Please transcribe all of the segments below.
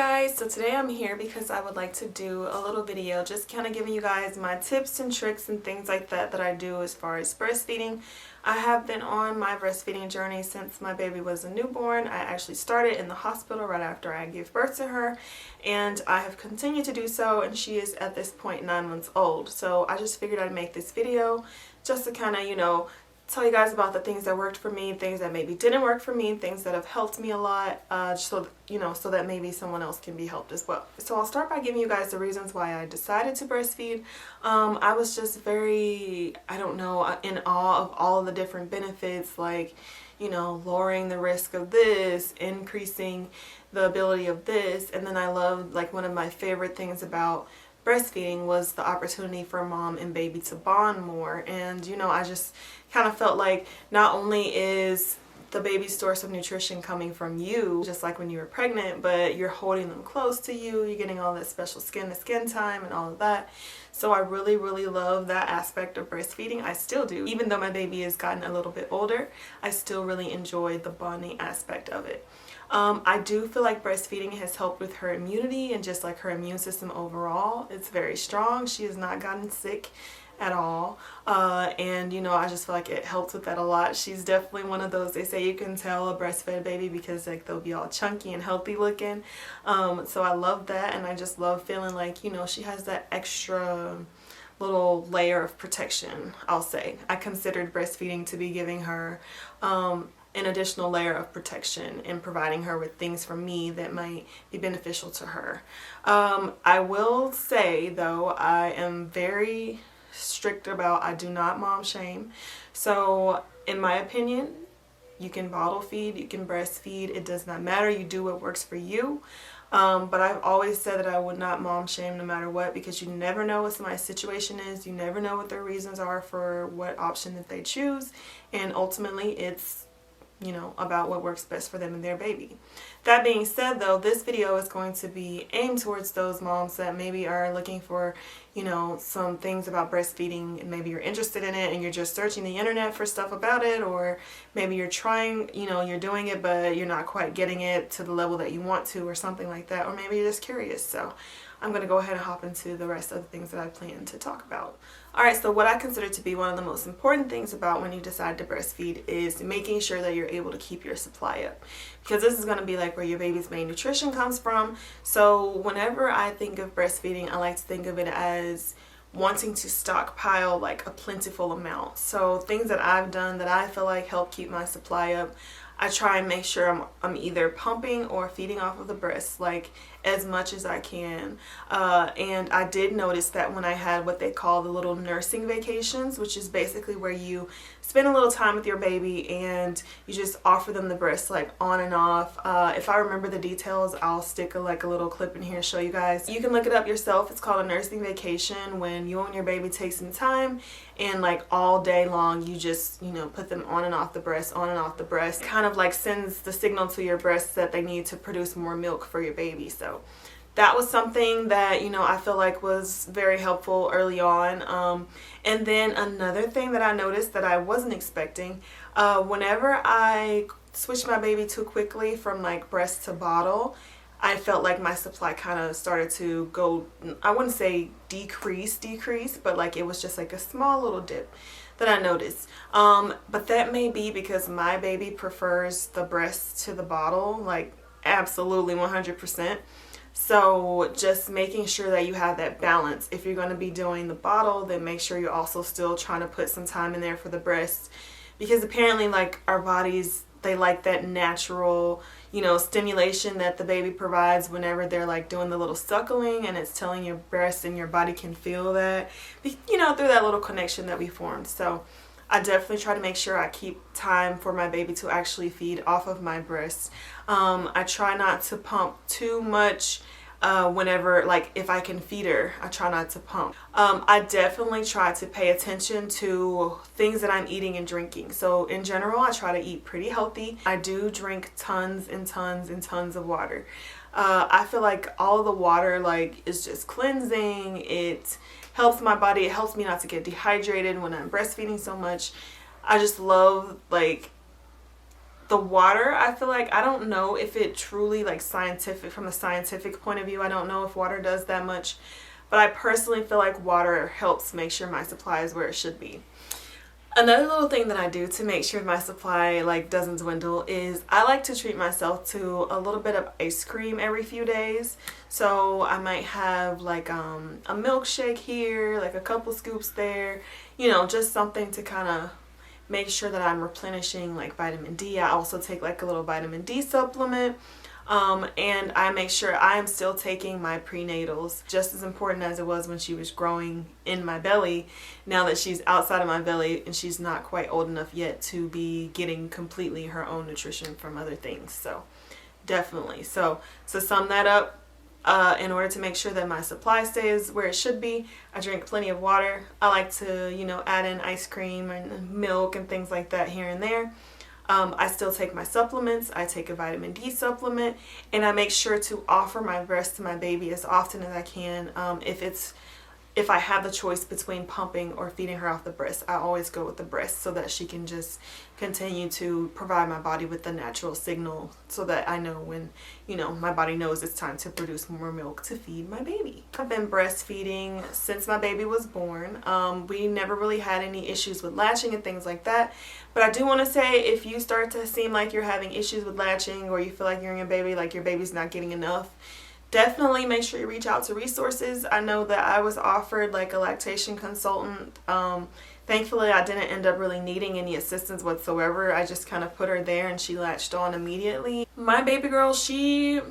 Guys, so today I'm here because I would like to do a little video just kind of giving you guys my tips and tricks and things like that I do as far as breastfeeding. I have been on my breastfeeding journey since my baby was a newborn. I actually started in the hospital right after I gave birth to her, and I have continued to do so, and she is at this point 9 months old. So I just figured I'd make this video just to kind of, tell you guys about the things that worked for me, things that maybe didn't work for me, things that have helped me a lot, so that maybe someone else can be helped as well. So I'll start by giving you guys the reasons why I decided to breastfeed. I was just very, in awe of all of the different benefits, like, lowering the risk of this, increasing the ability of this, and then I loved, like, one of my favorite things about breastfeeding was the opportunity for mom and baby to bond more. And I just kind of felt like not only is the baby's source of nutrition coming from you, just like when you were pregnant, but you're holding them close to you, you're getting all that special skin to skin time and all of that. So I really love that aspect of breastfeeding. I still do. Even though my baby has gotten a little bit older, I still really enjoy the bonding aspect of it. I do feel like breastfeeding has helped with her immunity and just like her immune system overall. It's very strong. She has not gotten sick at all, and I just feel like it helps with that a lot. She's definitely one of those, they say you can tell a breastfed baby because like they'll be all chunky and healthy looking, so I love that, and I just love feeling like she has that extra little layer of protection. I'll say I considered breastfeeding to be giving her an additional layer of protection and providing her with things from me that might be beneficial to her. I will say though, I am very strict about, I do not mom shame. So in my opinion, you can bottle feed, you can breastfeed, it does not matter. You do what works for you. But I've always said that I would not mom shame no matter what, because you never know what somebody's situation is. You never know what their reasons are for what option that they choose. And ultimately it's about what works best for them and their baby. That being said though, this video is going to be aimed towards those moms that maybe are looking for, some things about breastfeeding, and maybe you're interested in it and you're just searching the internet for stuff about it, or maybe you're trying, you're doing it but you're not quite getting it to the level that you want to, or something like that, or maybe you're just curious. So I'm going to go ahead and hop into the rest of the things that I plan to talk about. Alright, so what I consider to be one of the most important things about when you decide to breastfeed is making sure that you're able to keep your supply up. Because this is going to be like where your baby's main nutrition comes from. So whenever I think of breastfeeding, I like to think of it as wanting to stockpile like a plentiful amount. So things that I've done that I feel like help keep my supply up, I try and make sure I'm either pumping or feeding off of the breast like as much as I can. And I did notice that when I had what they call the little nursing vacations, which is basically where you spend a little time with your baby and you just offer them the breast like on and off. If I remember the details, I'll stick a little clip in here to show you guys. You can look it up yourself. It's called a nursing vacation, when you and your baby take some time and like all day long you just put them on and off the breast, on and off the breast. Kind of like sends the signal to your breasts that they need to produce more milk for your baby. So that was something that I feel like was very helpful early on. And then another thing that I noticed that I wasn't expecting, whenever I switched my baby too quickly from like breast to bottle, I felt like my supply kind of started to go, I wouldn't say decrease, but like it was just like a small little dip that I noticed. But that may be because my baby prefers the breast to the bottle, like absolutely 100%. So just making sure that you have that balance. If you're going to be doing the bottle, then make sure you're also still trying to put some time in there for the breast, because apparently like our bodies, they like that natural stimulation that the baby provides whenever they're like doing the little suckling, and it's telling your breast, and your body can feel that through that little connection that we formed. So I definitely try to make sure I keep time for my baby to actually feed off of my breast. I try not to pump too much whenever, like if I can feed her, I try not to pump. I definitely try to pay attention to things that I'm eating and drinking. So in general, I try to eat pretty healthy. I do drink tons and tons and tons of water. I feel like all of the water like is just cleansing. It helps my body. It helps me not to get dehydrated when I'm breastfeeding so much. I just love like The water, I feel like, I don't know if it truly, like, scientific, from a scientific point of view, I don't know if water does that much, but I personally feel like water helps make sure my supply is where it should be. Another little thing that I do to make sure my supply like doesn't dwindle is I like to treat myself to a little bit of ice cream every few days. So I might have like a milkshake here, like a couple scoops there, you know, just something to kind of make sure that I'm replenishing like vitamin D. I also take like a little vitamin D supplement. And I make sure I am still taking my prenatals, just as important as it was when she was growing in my belly. Now that she's outside of my belly and she's not quite old enough yet to be getting completely her own nutrition from other things. So definitely. So to sum that up, in order to make sure that my supply stays where it should be, I drink plenty of water. I like to, you know, add in ice cream and milk and things like that here and there. I still take my supplements. I take a vitamin D supplement, and I make sure to offer my breast to my baby as often as I can. If I have the choice between pumping or feeding her off the breast, I always go with the breast so that she can just continue to provide my body with the natural signal so that I know when, you know, my body knows it's time to produce more milk to feed my baby. I've been breastfeeding since my baby was born. We never really had any issues with latching and things like that. But I do want to say, if you start to seem like you're having issues with latching, or you feel like you're in your baby, like your baby's not getting enough, definitely make sure you reach out to resources. I know that I was offered like a lactation consultant. Thankfully, I didn't end up really needing any assistance whatsoever. I just kind of put her there and she latched on immediately. My baby girl, she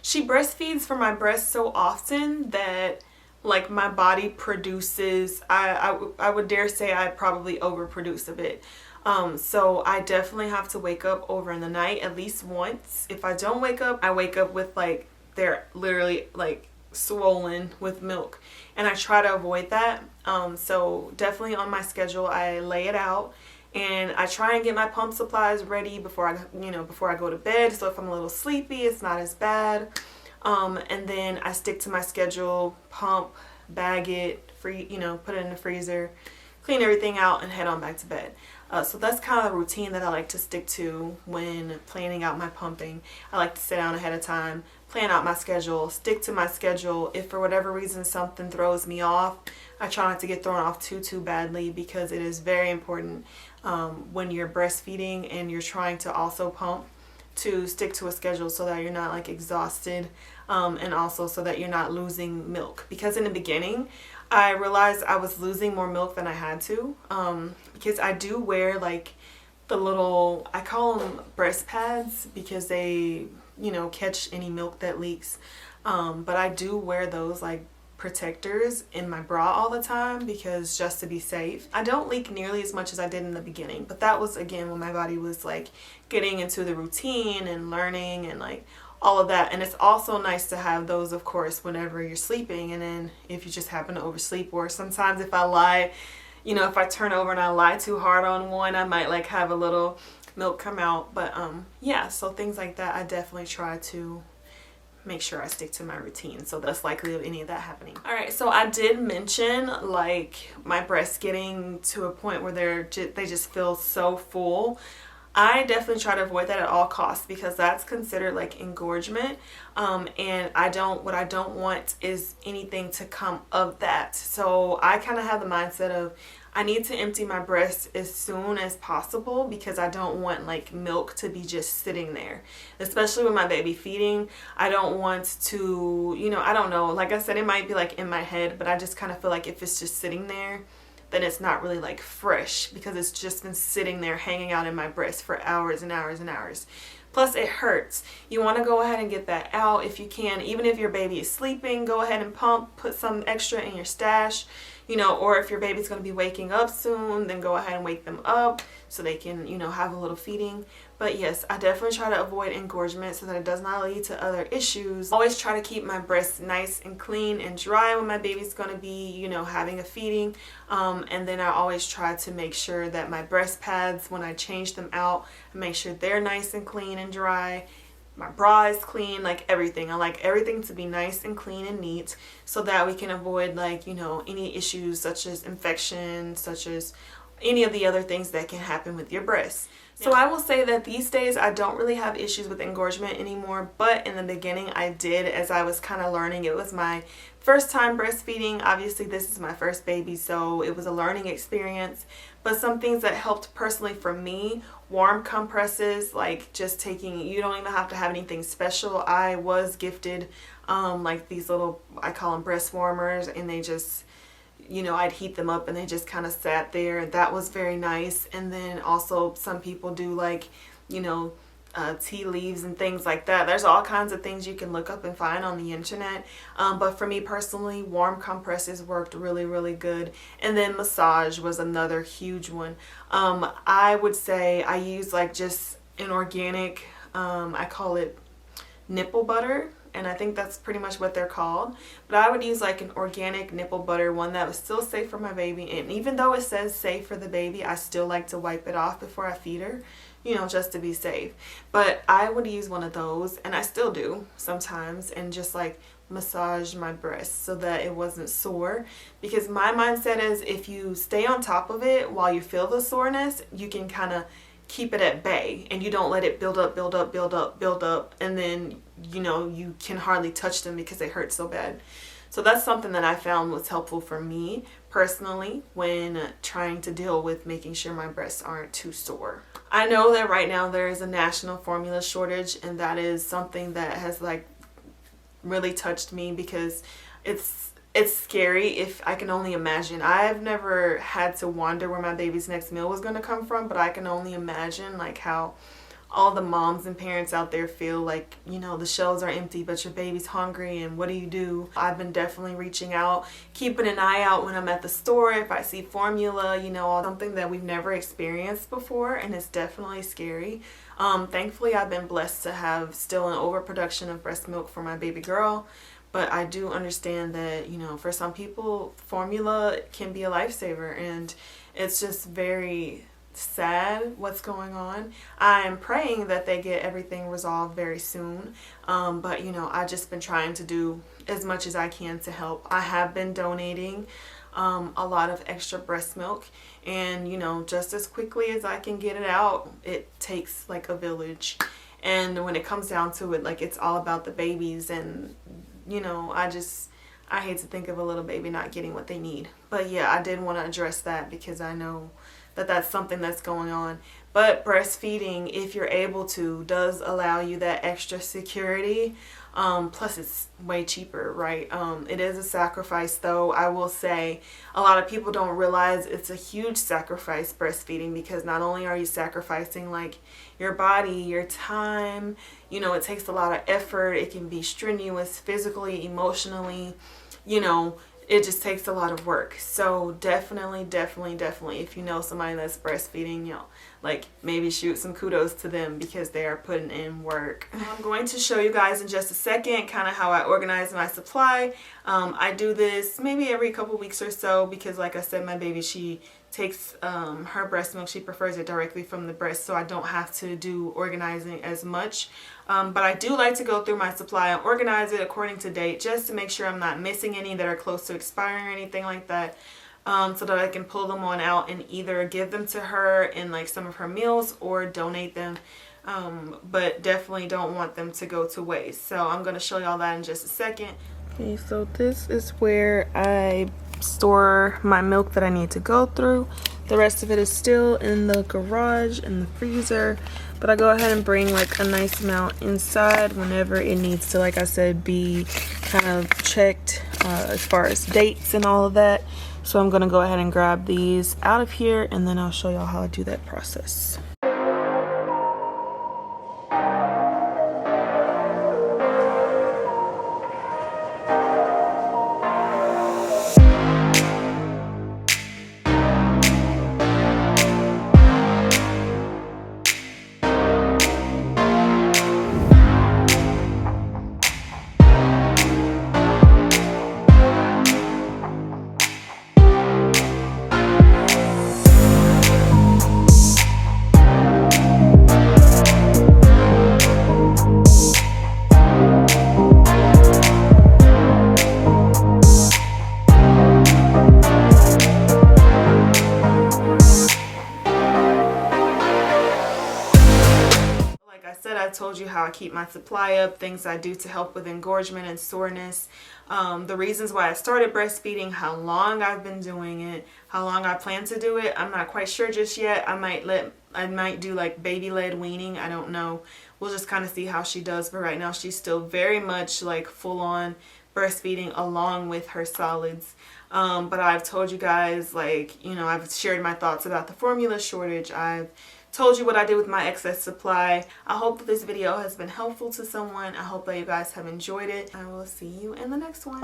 breastfeeds from my breast so often that like my body produces, I would dare say I probably overproduce a bit. So I definitely have to wake up over in the night at least once. If I don't wake up, I wake up with like, they're literally like swollen with milk, and I try to avoid that. So definitely on my schedule, I lay it out, and I try and get my pump supplies ready before I go to bed. So if I'm a little sleepy, it's not as bad. And then I stick to my schedule, pump, bag it, put it in the freezer, clean everything out, and head on back to bed. So that's kind of the routine that I like to stick to when planning out my pumping. I like to sit down ahead of time, plan out my schedule, stick to my schedule. If for whatever reason something throws me off, I try not to get thrown off too badly, because it is very important when you're breastfeeding and you're trying to also pump to stick to a schedule so that you're not like exhausted, and also so that you're not losing milk. Because in the beginning, I realized I was losing more milk than I had to, because I do wear like the little, I call them breast pads, because they, catch any milk that leaks. But I do wear those like protectors in my bra all the time, because just to be safe. I don't leak nearly as much as I did in the beginning, but that was again when my body was like getting into the routine and learning and like all of that. And it's also nice to have those, of course, whenever you're sleeping, and then if you just happen to oversleep, or sometimes if I lie, if I turn over and I lie too hard on one, I might like have a little milk come out. But yeah, so things like that, I definitely try to make sure I stick to my routine, so that's likely of any of that happening. All right, so I did mention like my breasts getting to a point where they just feel so full. I definitely try to avoid that at all costs, because that's considered like engorgement, and what I don't want is anything to come of that. So I kind of have the mindset of I need to empty my breast as soon as possible, because I don't want like milk to be just sitting there, especially with my baby feeding. I don't want to, I don't know, like I said, it might be like in my head, but I just kind of feel like if it's just sitting there, then it's not really like fresh, because it's just been sitting there hanging out in my breast for hours and hours and hours. Plus it hurts. You want to go ahead and get that out if you can. Even if your baby is sleeping, go ahead and pump, put some extra in your stash, or if your baby's going to be waking up soon, then go ahead and wake them up so they can, have a little feeding. But yes, I definitely try to avoid engorgement so that it does not lead to other issues. Always try to keep my breasts nice and clean and dry when my baby's going to be, having a feeding. And then I always try to make sure that my breast pads, when I change them out, I make sure they're nice and clean and dry. My bra is clean, like everything. I like everything to be nice and clean and neat, so that we can avoid like, any issues such as infection, such as any of the other things that can happen with your breasts. So I will say that these days I don't really have issues with engorgement anymore, but in the beginning I did, as I was kind of learning. It was my first time breastfeeding. Obviously this is my first baby, so it was a learning experience. But some things that helped personally for me, warm compresses, like just taking, you don't even have to have anything special. I was gifted like these little, I call them breast warmers, and they just, you know, I'd heat them up and they just kind of sat there. That was very nice. And then also some people do like, you know, tea leaves and things like that. There's all kinds of things you can look up and find on the internet. But for me personally, warm compresses worked really, really good. And then massage was another huge one. I would say I use like just an organic, I call it nipple butter. And I think that's pretty much what they're called. But I would use like an organic nipple butter, one that was still safe for my baby. And even though it says safe for the baby, I still like to wipe it off before I feed her, you know, just to be safe. But I would use one of those, and I still do sometimes, and just like massage my breast so that it wasn't sore. Because my mindset is if you stay on top of it while you feel the soreness, you can kind of keep it at bay, and you don't let it build up, and then, you know, you can hardly touch them because they hurt so bad. So that's something that I found was helpful for me personally when trying to deal with making sure my breasts aren't too sore. I know that right now there is a national formula shortage, and that is something that has like really touched me, because it's scary. If I can only imagine, I've never had to wonder where my baby's next meal was going to come from, but I can only imagine like how all the moms and parents out there feel like, you know, the shelves are empty but your baby's hungry, and what do you do? I've been definitely reaching out, keeping an eye out when I'm at the store if I see formula, you know, something that we've never experienced before, and it's definitely scary. Thankfully I've been blessed to have still an overproduction of breast milk for my baby girl. But I do understand that, you know, for some people, formula can be a lifesaver, and it's just very sad what's going on. I'm praying that they get everything resolved very soon. But, you know, I've just been trying to do as much as I can to help. I have been donating a lot of extra breast milk, and, you know, just as quickly as I can get it out, it takes like a village. And when it comes down to it, like, it's all about the babies, and you know, I hate to think of a little baby not getting what they need. But yeah, I did want to address that because I know that that's something that's going on. But breastfeeding, if you're able to, does allow you that extra security. Plus it's way cheaper, right? It is a sacrifice though. I will say a lot of people don't realize it's a huge sacrifice, breastfeeding, because not only are you sacrificing like your body, your time, you know, it takes a lot of effort. It can be strenuous physically, emotionally, you know, it just takes a lot of work. So definitely, if you know somebody that's breastfeeding, you know, like maybe shoot some kudos to them because they are putting in work. I'm going to show you guys in just a second kind of how I organize my supply. I do this maybe every couple weeks or so because, like I said, my baby, she takes her breast milk, she prefers it directly from the breast, so I don't have to do organizing as much. But I do like to go through my supply and organize it according to date, just to make sure I'm not missing any that are close to expiring or anything like that, so that I can pull them on out and either give them to her in like some of her meals or donate them. But definitely don't want them to go to waste. So I'm going to show y'all that in just a second. Okay, so this is where I store my milk that I need to go through. The rest of it is still in the garage, in the freezer, but I go ahead and bring like a nice amount inside whenever it needs to, like I said, be kind of checked as far as dates and all of that. So I'm gonna go ahead and grab these out of here, and then I'll show y'all how I do that process. keep my supply up, things I do to help with engorgement and soreness, the reasons why I started breastfeeding, how long I've been doing it, how long I plan to do it. I'm not quite sure just yet. I might do like baby-led weaning. I don't know. We'll just kind of see how she does. But right now she's still very much like full-on breastfeeding along with her solids. But I've told you guys, like, you know, I've shared my thoughts about the formula shortage. I've told you what I did with my excess supply. I hope that this video has been helpful to someone. I hope that you guys have enjoyed it. I will see you in the next one.